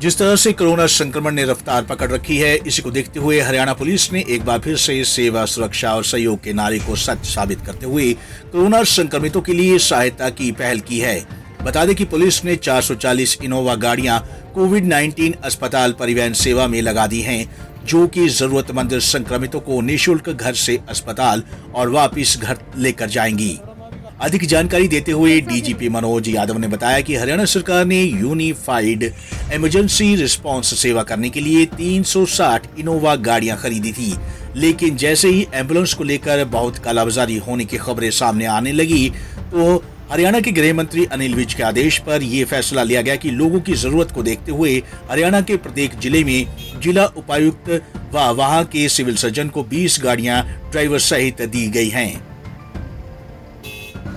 जिस तरह से कोरोना संक्रमण ने रफ्तार पकड़ रखी है, इसी को देखते हुए हरियाणा पुलिस ने एक बार फिर से सेवा, सुरक्षा और सहयोग के नारे को सच साबित करते हुए कोरोना संक्रमितों के लिए सहायता की पहल की है। बता दें कि पुलिस ने 440 इनोवा गाड़ियां कोविड-19 अस्पताल परिवहन सेवा में लगा दी हैं, जो कि जरूरतमंद संक्रमितों को निःशुल्क घर से अस्पताल और वापस घर लेकर जाएंगी। अधिक जानकारी देते हुए डीजीपी मनोज यादव ने बताया कि हरियाणा सरकार ने यूनिफाइड इमरजेंसी रिस्पांस सेवा करने के लिए 360 इनोवा गाड़ियां खरीदी थी, लेकिन जैसे ही एम्बुलेंस को लेकर बहुत कालाबाजारी होने की खबरें सामने आने लगी तो हरियाणा के गृह मंत्री अनिल विज के आदेश पर यह फैसला लिया गया कि लोगों की जरूरत को देखते हुए हरियाणा के प्रत्येक जिले में जिला उपायुक्त व वहां के सिविल सर्जन को 20 गाड़ियां ड्राइवर सहित दी गई हैं।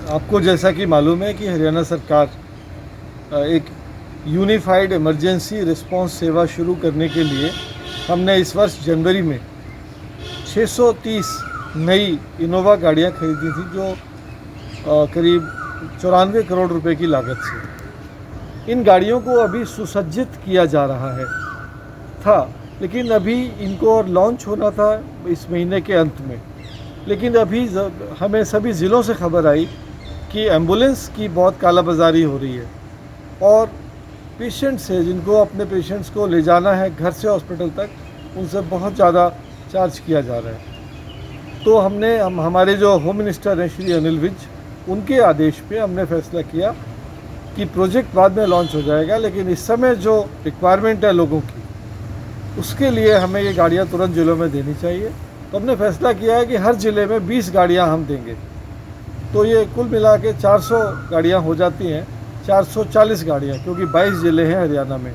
आपको जैसा कि मालूम है कि हरियाणा सरकार एक यूनिफाइड इमरजेंसी रिस्पांस सेवा शुरू करने के लिए हमने इस वर्ष जनवरी में 630 नई इनोवा गाड़ियां खरीदी थी, जो करीब 94 करोड़ रुपए की लागत से। इन गाड़ियों को अभी सुसज्जित किया जा रहा था, लेकिन अभी इनको लॉन्च होना था इस महीने के अंत में। लेकिन अभी हमें सभी ज़िलों से खबर आई कि एम्बुलेंस की बहुत कालाबाजारी हो रही है और पेशेंट्स है जिनको अपने पेशेंट्स को ले जाना है घर से हॉस्पिटल तक, उनसे बहुत ज़्यादा चार्ज किया जा रहा है। तो हमारे जो होम मिनिस्टर हैं श्री अनिल विज, उनके आदेश पे हमने फैसला किया कि प्रोजेक्ट बाद में लॉन्च हो जाएगा, लेकिन इस समय जो रिक्वायरमेंट है लोगों की, उसके लिए हमें ये गाड़ियाँ तुरंत जिलों में देनी चाहिए। तो हमने फैसला किया है कि हर ज़िले में 20 गाड़ियाँ हम देंगे, तो ये कुल मिला के 400 गाड़ियाँ हो जाती हैं, 440 गाड़ियाँ, क्योंकि 22 ज़िले हैं हरियाणा में।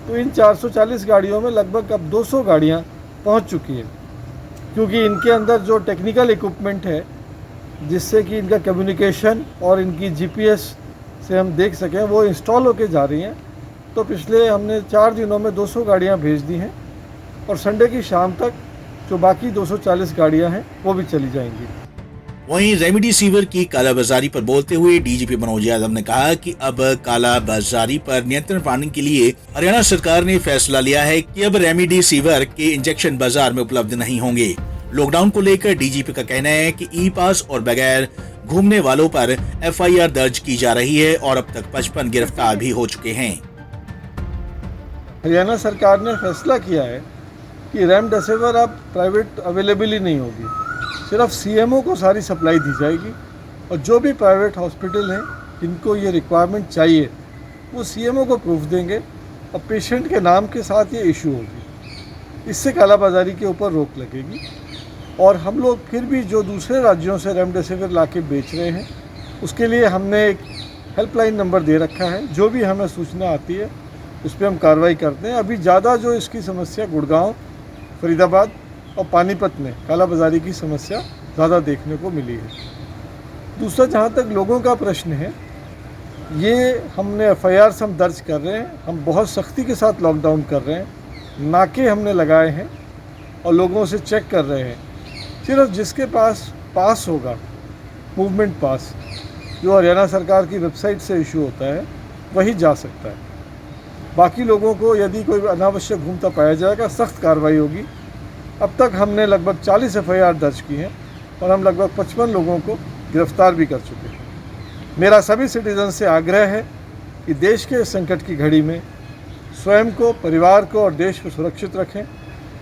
तो इन 440 गाड़ियों में लगभग अब 200 गाड़ियाँ पहुँच चुकी हैं, क्योंकि इनके अंदर जो टेक्निकल इक्विपमेंट है जिससे कि इनका कम्युनिकेशन और इनकी जीपीएस से हम देख सकें, वो इंस्टॉल होके जा रही हैं। तो पिछले हमने 4 दिनों में 200 गाड़ियाँ भेज दी हैं और संडे की शाम तक जो बाकी 240 गाड़ियाँ हैं वो भी चली जाएंगी। वहीं रेमडेसिविर की कालाबाजारी पर बोलते हुए डीजीपी मनोज यादव ने कहा कि अब कालाबाजारी पर नियंत्रण पाने के लिए हरियाणा सरकार ने फैसला लिया है कि अब रेमडेसिविर के इंजेक्शन बाजार में उपलब्ध नहीं होंगे। लॉकडाउन को लेकर डीजीपी का कहना है कि ई पास और बगैर घूमने वालों पर एफआईआर दर्ज की जा रही है और अब तक 55 गिरफ्तार भी हो चुके हैं। हरियाणा सरकार ने फैसला किया है कि रेमडेसिविर अब प्राइवेट अवेलेबल ही नहीं होगी, सिर्फ सीएमओ को सारी सप्लाई दी जाएगी और जो भी प्राइवेट हॉस्पिटल हैं जिनको ये रिक्वायरमेंट चाहिए वो सीएमओ को प्रूफ देंगे और पेशेंट के नाम के साथ ये इशू होगी। इससे कालाबाजारी के ऊपर रोक लगेगी और हम लोग फिर भी जो दूसरे राज्यों से रेमडेसिविर लाके बेच रहे हैं उसके लिए हमने एक हेल्पलाइन नंबर दे रखा है। जो भी हमें सूचना आती है उस पर हम कार्रवाई करते हैं। अभी ज़्यादा जो इसकी समस्या गुड़गांव, फरीदाबाद और पानीपत में कालाबाजारी की समस्या ज़्यादा देखने को मिली है। दूसरा, जहाँ तक लोगों का प्रश्न है, ये हमने एफआईआर हम दर्ज कर रहे हैं, हम बहुत सख्ती के साथ लॉकडाउन कर रहे हैं, नाके हमने लगाए हैं और लोगों से चेक कर रहे हैं। सिर्फ जिसके पास होगा मूवमेंट पास, जो हरियाणा सरकार की वेबसाइट से इशू होता है, वही जा सकता है। बाकी लोगों को यदि कोई अनावश्यक घूमता पाया जाएगा, सख्त कार्रवाई होगी। अब तक हमने लगभग 40 एफआईआर दर्ज की हैं और हम लगभग 55 लोगों को गिरफ्तार भी कर चुके हैं। मेरा सभी सिटीजन से आग्रह है कि देश के संकट की घड़ी में स्वयं को, परिवार को और देश को सुरक्षित रखें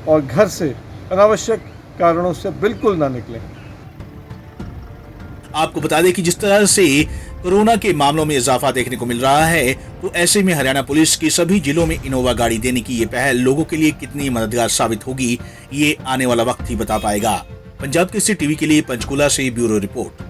और घर से अनावश्यक कारणों से बिल्कुल ना निकलें। आपको बता दें कि जिस तरह से कोरोना के मामलों में इजाफा देखने को मिल रहा है, तो ऐसे में हरियाणा पुलिस की सभी जिलों में इनोवा गाड़ी देने की ये पहल लोगों के लिए कितनी मददगार साबित होगी, ये आने वाला वक्त ही बता पाएगा। पंजाब केसरी टीवी के लिए पंचकुला से ब्यूरो रिपोर्ट।